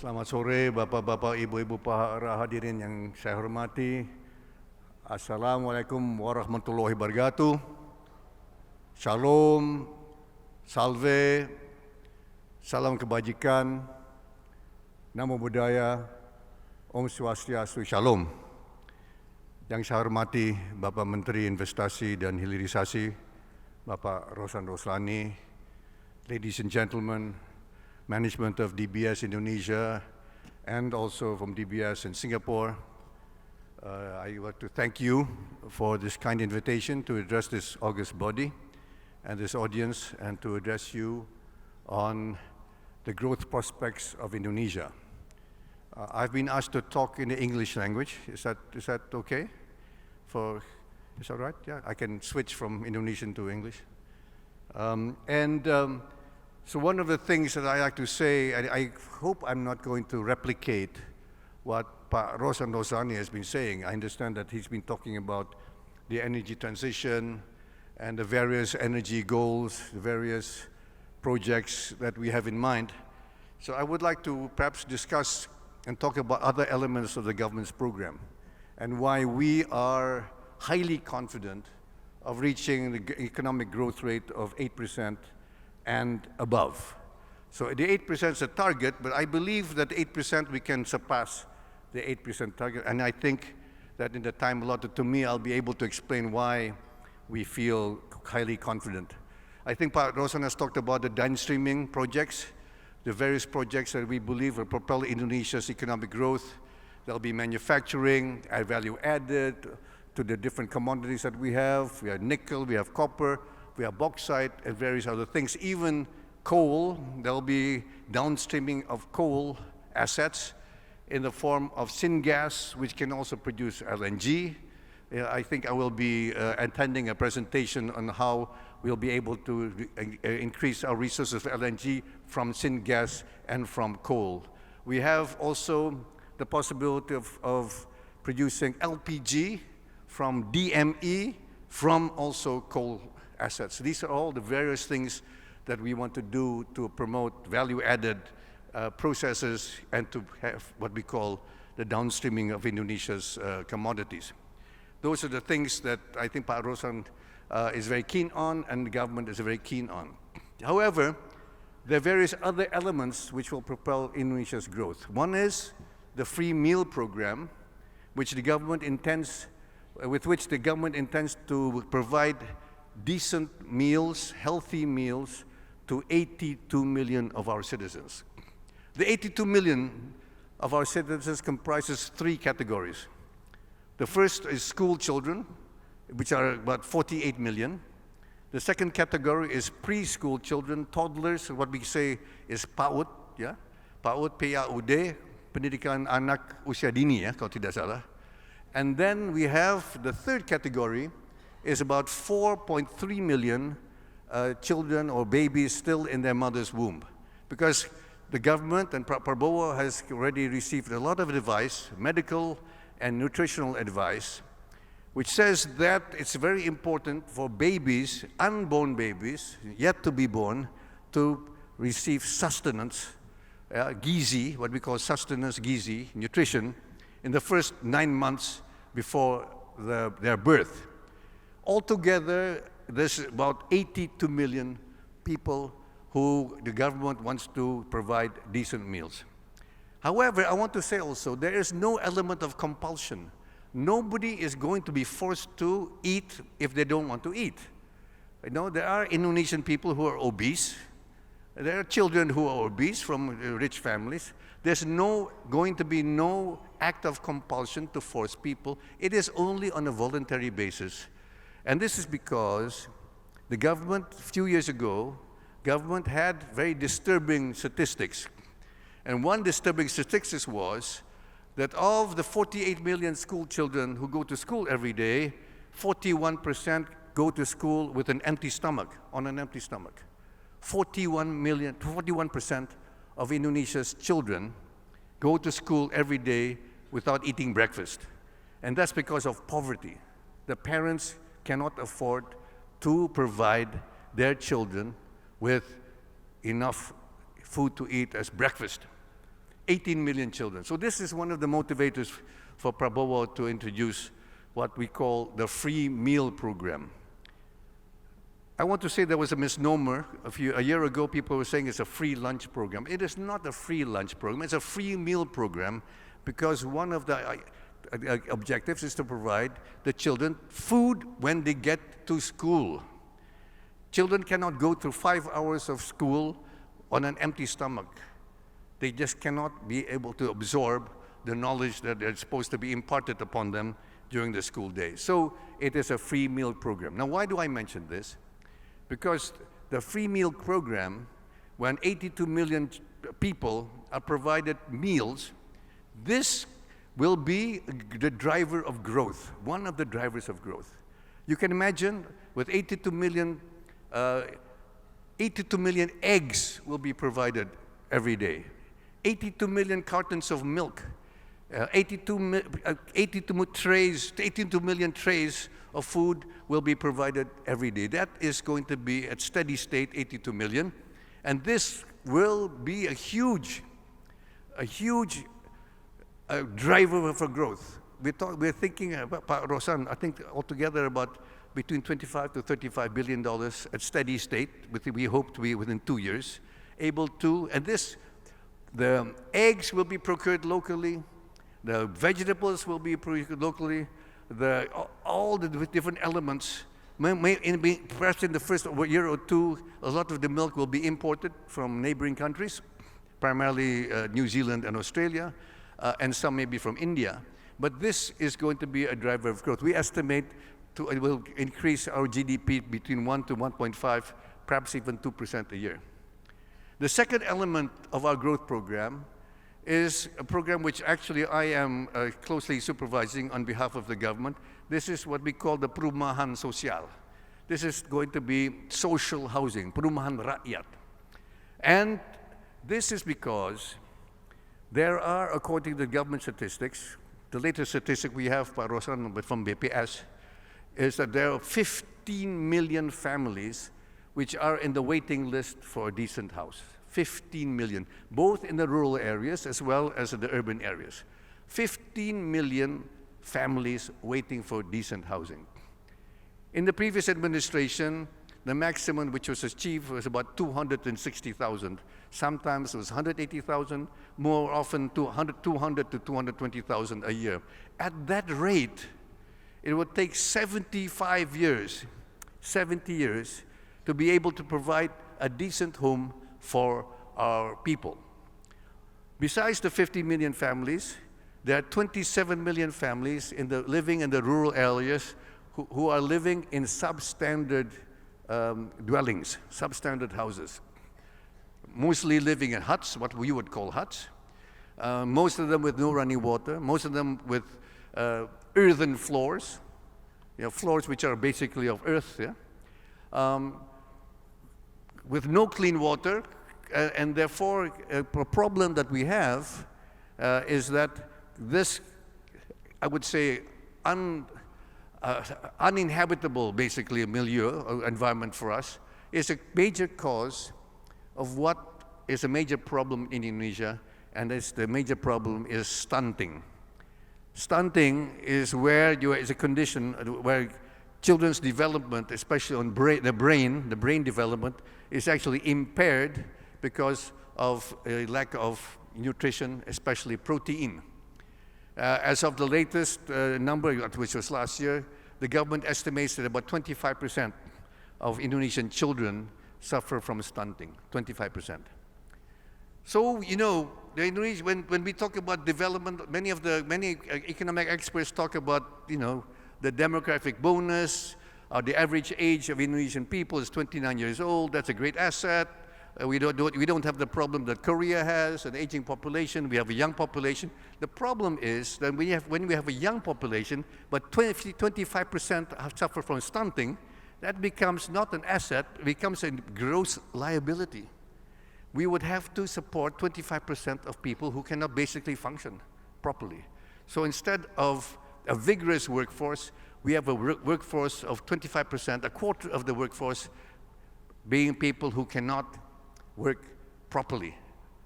Selamat sore Bapak-Bapak, Ibu-Ibu, para hadirin yang saya hormati. Assalamualaikum warahmatullahi wabarakatuh. Shalom, salve, salam kebajikan, namo buddhaya, Om Swastiastu, Shalom. Yang saya hormati Bapak Menteri Investasi dan Hilirisasi, Bapak Roslan Roslani, ladies and gentlemen, management of DBS Indonesia and also from DBS in Singapore. I want to thank you for this kind invitation to address this august body and this audience and to address you on the growth prospects of Indonesia. I've been asked to talk in the English language. Is that okay? Is that right? Yeah, I can switch from Indonesian to English. So one of the things that I like to say, I hope I'm not going to replicate what Pak Roslan Roslani has been saying. I understand that he's been talking about the energy transition and the various energy goals, the various projects that we have in mind. So I would like to perhaps discuss and talk about other elements of the government's program and why we are highly confident of reaching the economic growth rate of 8% and above. So the 8% is a target, but I believe that 8% we can surpass the 8% target, and I think that in the time allotted to me, I'll be able to explain why we feel highly confident. I think Pak Roslan has talked about the downstreaming projects, the various projects that we believe will propel Indonesia's economic growth. There'll be manufacturing, value added to the different commodities that we have. We have nickel, we have copper, we have bauxite and various other things. Even coal, there'll be downstreaming of coal assets in the form of syngas, which can also produce LNG. I think I will be attending a presentation on how we'll be able to increase our resources of LNG from syngas and from coal. We have also the possibility of producing LPG from DME, from also coal assets. These are all the various things that we want to do to promote value-added processes and to have what we call the downstreaming of Indonesia's commodities. Those are the things that I think Pak Roslan is very keen on and the government is very keen on. However, there are various other elements which will propel Indonesia's growth. One is the free meal program, with which the government intends to provide decent meals, healthy meals to 82 million of our citizens. The 82 million of our citizens comprises three categories. The first is school children, which are about 48 million. The second category is preschool children, toddlers, what we say is PAUD, ya. PAUD, PAUD, pendidikan anak usia dini, ya, kalau tidak salah. And then we have the third category, is about 4.3 million children or babies still in their mother's womb. Because the government and Prabowo has already received a lot of advice, medical and nutritional advice, which says that it's very important for babies, unborn babies, yet to be born, to receive sustenance, gizi, what we call sustenance gizi, nutrition, in the first 9 months before their birth. Altogether, there's about 82 million people who the government wants to provide decent meals. However, I want to say also, there is no element of compulsion. Nobody is going to be forced to eat if they don't want to eat. You know, there are Indonesian people who are obese. There are children who are obese from rich families. There's going to be no act of compulsion to force people. It is only on a voluntary basis. And this is because the government, a few years ago, government had very disturbing statistics. And one disturbing statistics was that of the 48 million school children who go to school every day, 41% go to school with an empty stomach, on an empty stomach. 41% of Indonesia's children go to school every day without eating breakfast. And that's because of poverty. The parents cannot afford to provide their children with enough food to eat as breakfast. 18 million children. So this is one of the motivators for Prabowo to introduce what we call the free meal program. I want to say there was a misnomer. A year ago, people were saying it's a free lunch program. It is not a free lunch program. It's a free meal program because one of the objectives is to provide the children food when they get to school. Children cannot go through 5 hours of school on an empty stomach. They just cannot be able to absorb the knowledge that is supposed to be imparted upon them during the school day. So it is a free meal program. Now, why do I mention this? Because the free meal program, when 82 million people are provided meals, this will be the driver of growth, one of the drivers of growth. You can imagine with 82 million eggs will be provided every day, 82 million cartons of milk, 82 million trays of food will be provided every day. That is going to be at steady state 82 million. And this will be a huge driver for growth. We're thinking about, Rosan, I think altogether about between $25 to $35 billion at steady state, we hope to be within 2 years, able to, and the eggs will be procured locally, the vegetables will be procured locally, all the different elements. Perhaps in the first year or two, a lot of the milk will be imported from neighboring countries, primarily New Zealand and Australia, and some maybe from India. But this is going to be a driver of growth. We estimate it will increase our GDP between 1 to 1.5, perhaps even 2% a year. The second element of our growth program is a program which actually I am closely supervising on behalf of the government. This is what we call the perumahan sosial. This is going to be social housing, perumahan rakyat. And this is because there are, according to the government statistics, the latest statistic we have, Pak Rosan, from BPS, is that there are 15 million families which are in the waiting list for a decent house. 15 million, both in the rural areas as well as in the urban areas. 15 million families waiting for decent housing. In the previous administration, the maximum which was achieved was about 260,000. Sometimes it was 180,000, more often 200 to 220,000 a year. At that rate, it would take 70 years to be able to provide a decent home for our people. Besides the 50 million families, there are 27 million families living in the rural areas who are living in substandard dwellings, substandard houses. Mostly living in huts, what we would call huts. Most of them with no running water, most of them with earthen floors, floors which are basically of earth, with no clean water, and therefore a problem that we have is that this, I would say, uninhabitable, basically, milieu, or environment for us, is a major cause of what is a major problem in Indonesia, and the major problem is stunting. Stunting is is a condition where children's development, especially on the brain development, is actually impaired because of a lack of nutrition, especially protein. As of the latest number, which was last year, the government estimates that about 25% of Indonesian children suffer from stunting, 25%. So, when we talk about development, many economic experts talk about, the demographic bonus. The average age of Indonesian people is 29 years old. That's a great asset. We don't have the problem that Korea has, an aging population. We have a young population. The problem is that when we have a young population, but 25% suffer from stunting, that becomes not an asset, it becomes a gross liability. We would have to support 25% of people who cannot basically function properly. So instead of a vigorous workforce, we have a workforce of 25%, a quarter of the workforce being people who cannot work properly.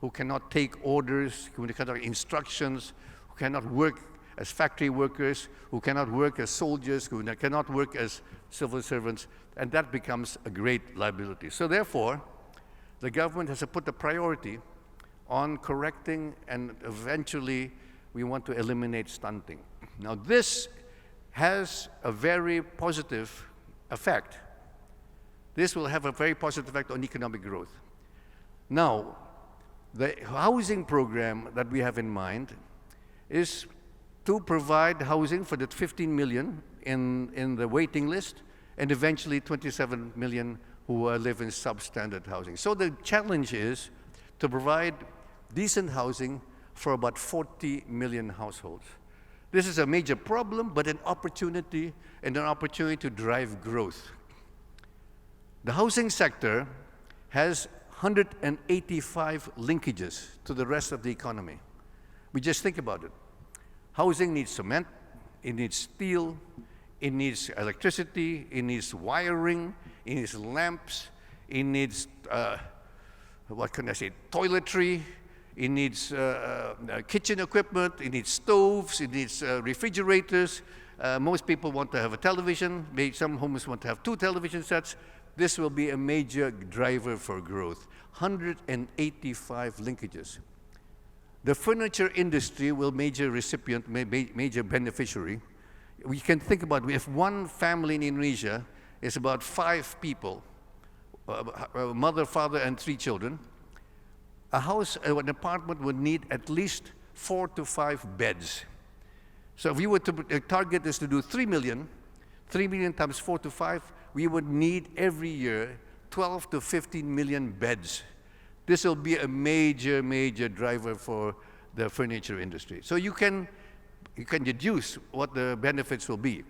who cannot take orders, who cannot take instructions, who cannot work as factory workers, who cannot work as soldiers, who cannot work as civil servants, and that becomes a great liability. So therefore, the government has to put a priority on correcting, and eventually we want to eliminate stunting. Now this has a very positive effect. This will have a very positive effect on economic growth. Now, the housing program that we have in mind is to provide housing for the 15 million in the waiting list, and eventually 27 million who live in substandard housing. So the challenge is to provide decent housing for about 40 million households. This is a major problem, but an opportunity, and an opportunity to drive growth. The housing sector has 185 linkages to the rest of the economy. We just think about it. Housing needs cement, it needs steel, it needs electricity, it needs wiring, it needs lamps, it needs, toiletry, it needs kitchen equipment, it needs stoves, it needs refrigerators. Most people want to have a television. Maybe some homes want to have 2 television sets. This will be a major driver for growth. 185 linkages. The furniture industry will major recipient, major beneficiary. We can think about if one family in Indonesia is about 5 people, a mother, father, and 3 children, a house, an apartment would need at least 4 to 5 beds. So if we were to target is to do 3 million times 4 to 5, we would need every year 12 to 15 million beds. This will be a major, major driver for the furniture industry. So you can deduce what the benefits will be.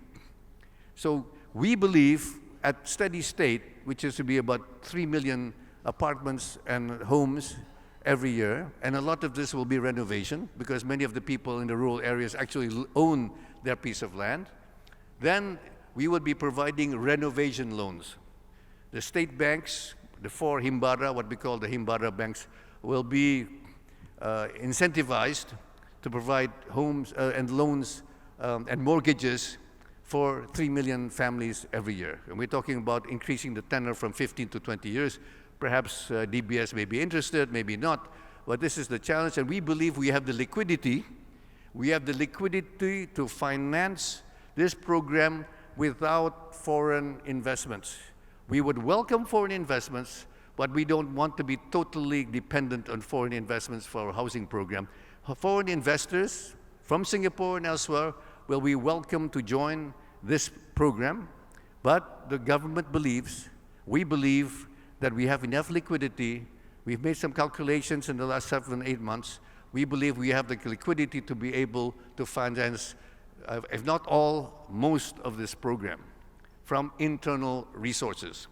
So we believe at steady state, which is to be about 3 million apartments and homes every year, and a lot of this will be renovation because many of the people in the rural areas actually own their piece of land, then we will be providing renovation loans. The state banks, the 4 Himbara, what we call the Himbara banks, will be incentivized to provide homes and loans and mortgages for 3 million families every year. And we're talking about increasing the tenor from 15 to 20 years. Perhaps DBS may be interested, maybe not, but this is the challenge, and we believe we have the liquidity. We have the liquidity to finance this program without foreign investments. We would welcome foreign investments, but we don't want to be totally dependent on foreign investments for our housing program. Foreign investors from Singapore and elsewhere will be welcome to join this program, but the government believes, we believe, that we have enough liquidity. We've made some calculations in the last 7, 8 months. We believe we have the liquidity to be able to finance, if not all, most of this program from internal resources.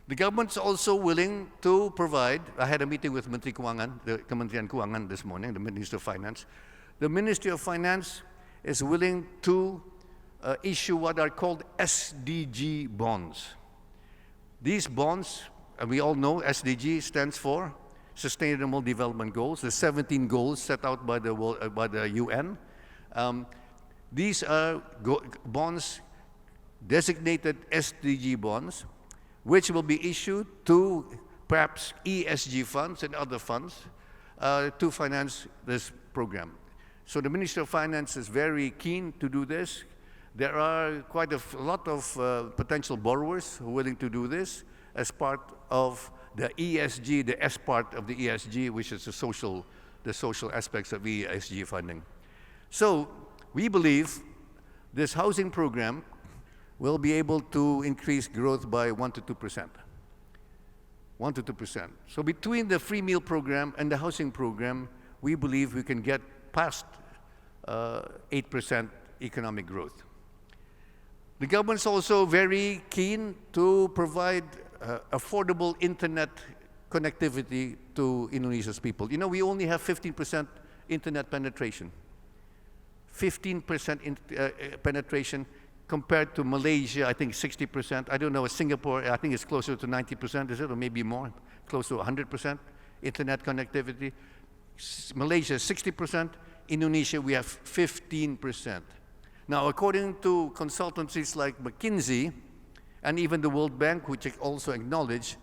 The government's also willing to provide, I had a meeting with Menteri Keuangan, the Kementerian Keuangan this morning, the Minister of Finance. The Ministry of Finance is willing to issue what are called SDG bonds. These bonds, and we all know SDG stands for Sustainable Development Goals, the 17 goals set out by the UN. These are bonds designated SDG bonds, which will be issued to perhaps ESG funds and other funds to finance this program. So the Minister of Finance is very keen to do this. There are quite a lot of potential borrowers who are willing to do this as part of the ESG, the S part of the ESG, which is the social aspects of ESG funding. So we believe this housing program will be able to increase growth by 1 to 2%. 1 to 2%. So between the free meal program and the housing program, we believe we can get past 8% economic growth. The government's also very keen to provide affordable internet connectivity to Indonesia's people. You know, we only have 15% internet penetration. 15% penetration compared to Malaysia, I think 60%. I don't know, Singapore, I think it's closer to 90%, is it? Or maybe more, close to 100% internet connectivity. Malaysia, 60%. Indonesia, we have 15%. Now, according to consultancies like McKinsey and even the World Bank, which also acknowledge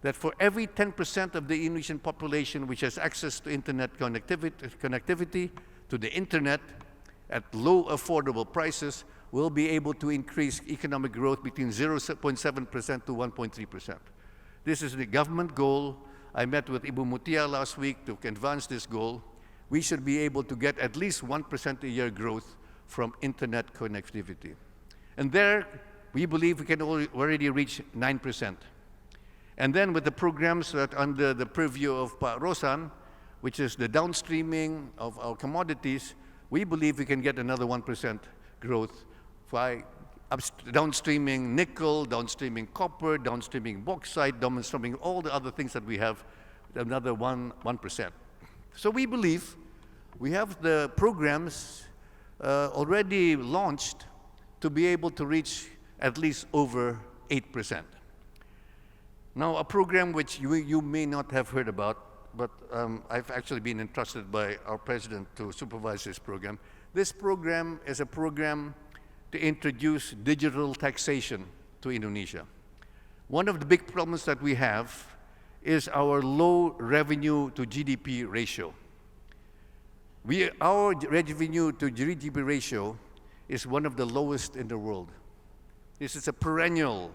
that for every 10% of the Indonesian population which has access to internet connectivity to the internet at low affordable prices, will be able to increase economic growth between 0.7% to 1.3%. This is the government goal. I met with Ibu Mutia last week to advance this goal. We should be able to get at least 1% a year growth from internet connectivity. And there, we believe we can already reach 9%. And then with the programs that under the purview of Pak Rosan, which is the downstreaming of our commodities, we believe we can get another 1% growth by downstreaming nickel, downstreaming copper, downstreaming bauxite, downstreaming all the other things that we have, another 1%. So we believe we have the programs already launched to be able to reach at least over 8%. Now, a program which you may not have heard about, but I've actually been entrusted by our president to supervise this program. This program is a program to introduce digital taxation to Indonesia. One of the big problems that we have is our low revenue to GDP ratio. Our revenue to GDP ratio is one of the lowest in the world. This is a perennial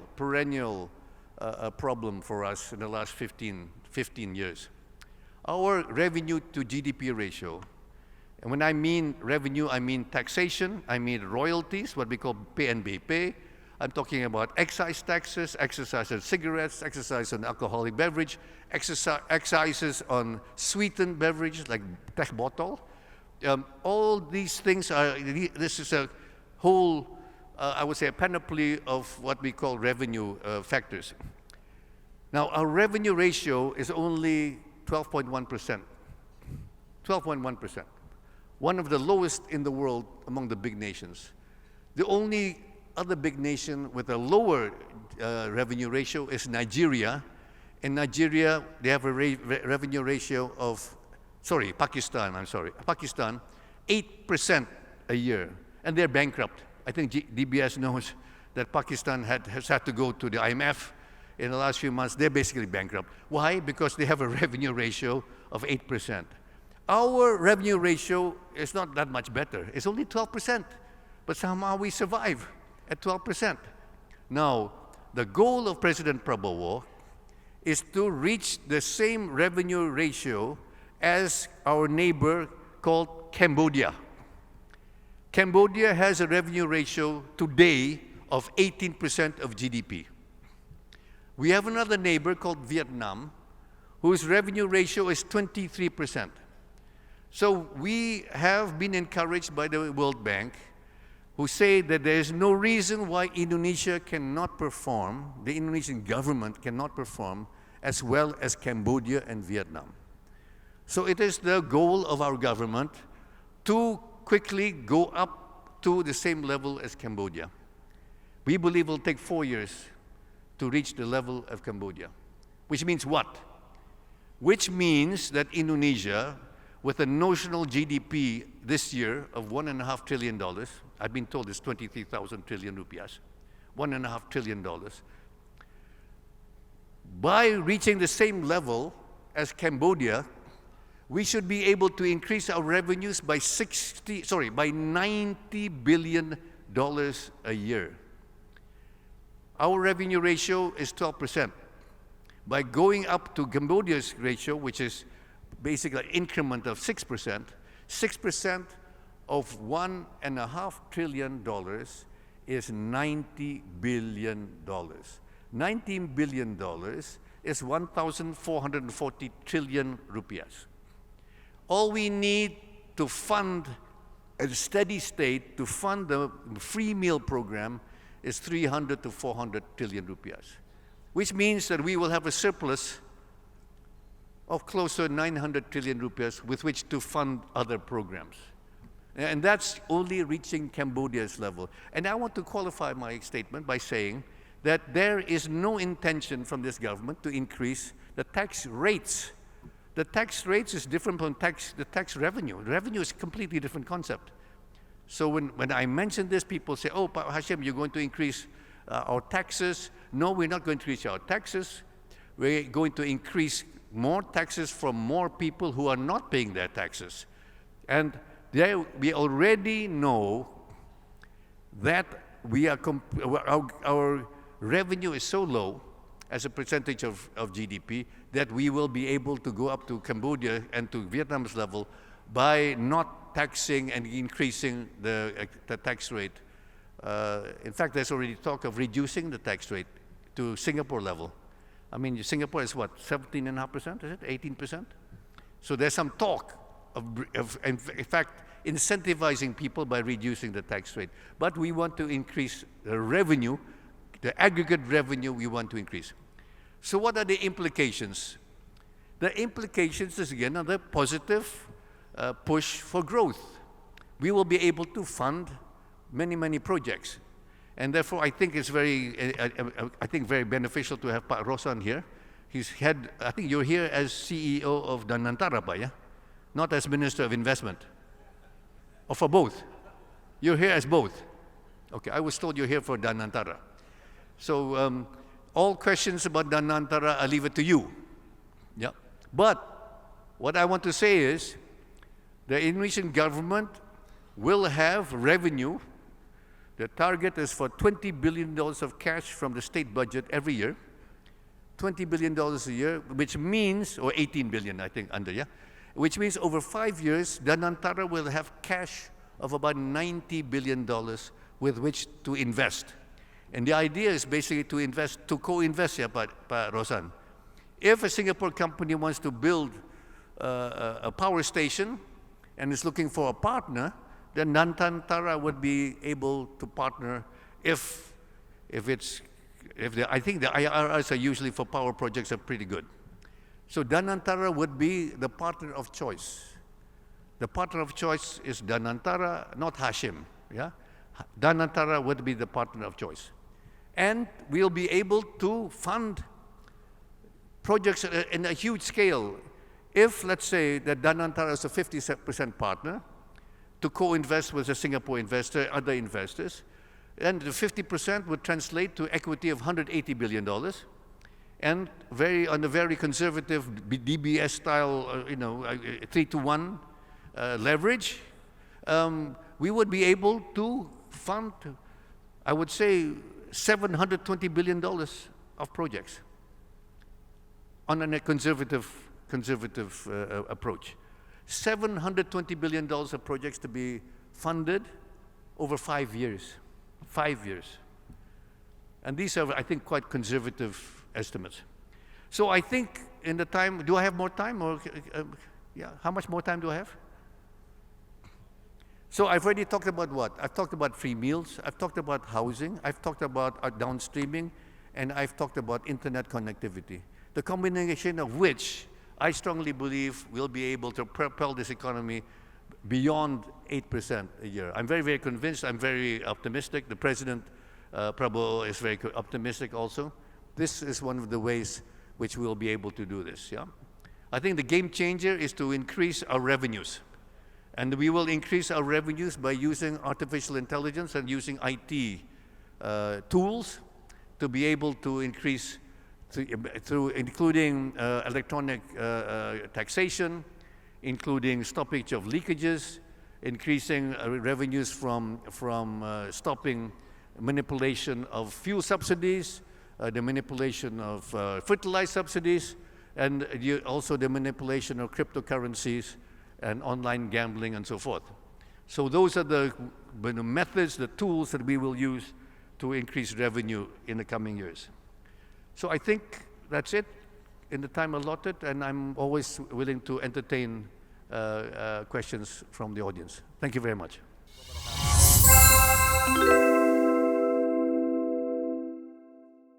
problem for us in the last 15 years. Our revenue to GDP ratio, and when I mean revenue, I mean taxation, I mean royalties, what we call PNBP. I'm talking about excise taxes, excise on cigarettes, excise on alcoholic beverage, excises on sweetened beverages like teh botol. All these things this is a whole, I would say, a panoply of what we call revenue factors. Now, our revenue ratio is only 12.1%. 12.1%. One of the lowest in the world among the big nations. The only other big nation with a lower revenue ratio is Nigeria. In Nigeria, they have a revenue ratio of, Pakistan, 8% a year. And they're bankrupt. I think DBS knows that Pakistan has had to go to the IMF in the last few months. They're basically bankrupt. Why? Because they have a revenue ratio of 8%. Our revenue ratio is not that much better. It's only 12%. But somehow we survive at 12%. Now, the goal of President Prabowo is to reach the same revenue ratio as our neighbor called Cambodia. Cambodia has a revenue ratio today of 18% of GDP. We have another neighbor called Vietnam, whose revenue ratio is 23%. So we have been encouraged by the World Bank, who say that there is no reason why Indonesia cannot perform, the Indonesian government cannot perform as well as Cambodia and Vietnam. So it is the goal of our government to quickly go up to the same level as Cambodia. We believe it will take 4 years to reach the level of Cambodia. Which means what? Which means that Indonesia, with a notional GDP this year of $1.5 trillion, I've been told it's 23,000 trillion rupiahs, $1.5 trillion. By reaching the same level as Cambodia, we should be able to increase our revenues by $90 billion a year. Our revenue ratio is 12%. By going up to Cambodia's ratio, which is basically an increment of 6%, 6% of $1.5 trillion is $90 billion. $19 billion is 1,440 trillion rupiahs. All we need to fund a steady state, to fund the free meal program, is 300 to 400 trillion rupiahs, which means that we will have a surplus of close to 900 trillion rupiahs with which to fund other programs. And that's only reaching Cambodia's level. And I want to qualify my statement by saying that there is no intention from this government to increase the tax rates The tax rates is different from the tax revenue. Revenue is a completely different concept. So when I mention this, people say, oh, Hashim, you're going to increase our taxes. No, we're not going to increase our taxes. We're going to increase more taxes from more people who are not paying their taxes. And there we already know that our revenue is so low as a percentage of GDP that we will be able to go up to Cambodia and to Vietnam's level by not taxing and increasing the tax rate. In fact, there's already talk of reducing the tax rate to Singapore level. I mean, Singapore is what, 17.5%, is it, 18%? So there's some talk of in fact, incentivizing people by reducing the tax rate. But we want to increase the revenue, the aggregate revenue we want to increase. So what are the implications? The implications is, again, another positive push for growth. We will be able to fund many, many projects. And therefore, I think it's very beneficial to have Pak Roshan here. He's head, I think you're here as CEO of Danantara, yeah? Not as Minister of Investment. Or for both? You're here as both. Okay, I was told you're here for Danantara. So all questions about Danantara, I leave it to you. Yeah. But what I want to say is the Indonesian government will have revenue. The target is for $20 billion of cash from the state budget every year. $20 billion a year, which means, or 18 billion, I think, under, yeah? Which means over 5 years, Danantara will have cash of about $90 billion with which to invest. And the idea is basically to invest, to co-invest here, Pak Roshan. If a Singapore company wants to build a power station and is looking for a partner, then Danantara would be able to partner I think the IRRs are usually for power projects are pretty good. So Danantara would be the partner of choice. The partner of choice is Danantara, not Hashim. Yeah? Danantara would be the partner of choice. And we'll be able to fund projects in a huge scale. If, let's say, that Danantara is a 50% partner to co-invest with a Singapore investor, other investors, and the 50% would translate to equity of $180 billion. And on a very conservative DBS style, 3-to-1 leverage, we would be able to fund, I would say, $720 billion of projects on a conservative approach. $720 billion of projects to be funded over 5 years. 5 years. And these are, I think, quite conservative estimates. So I think in the time, do I have more time? Or yeah, how much more time do I have? So I've already talked about what? I've talked about free meals, I've talked about housing, I've talked about downstreaming, and I've talked about internet connectivity. The combination of which I strongly believe will be able to propel this economy beyond 8% a year. I'm very, very convinced, I'm very optimistic. The President Prabowo is very optimistic also. This is one of the ways which we'll be able to do this, yeah? I think the game changer is to increase our revenues. And we will increase our revenues by using artificial intelligence and using IT tools to be able to increase through including electronic taxation, including stoppage of leakages, increasing revenues from stopping manipulation of fuel subsidies, the manipulation of fertilizer subsidies, and also the manipulation of cryptocurrencies and online gambling and so forth. So those are the methods, the tools that we will use to increase revenue in the coming years. So I think that's it in the time allotted, and I'm always willing to entertain questions from the audience. Thank you very much.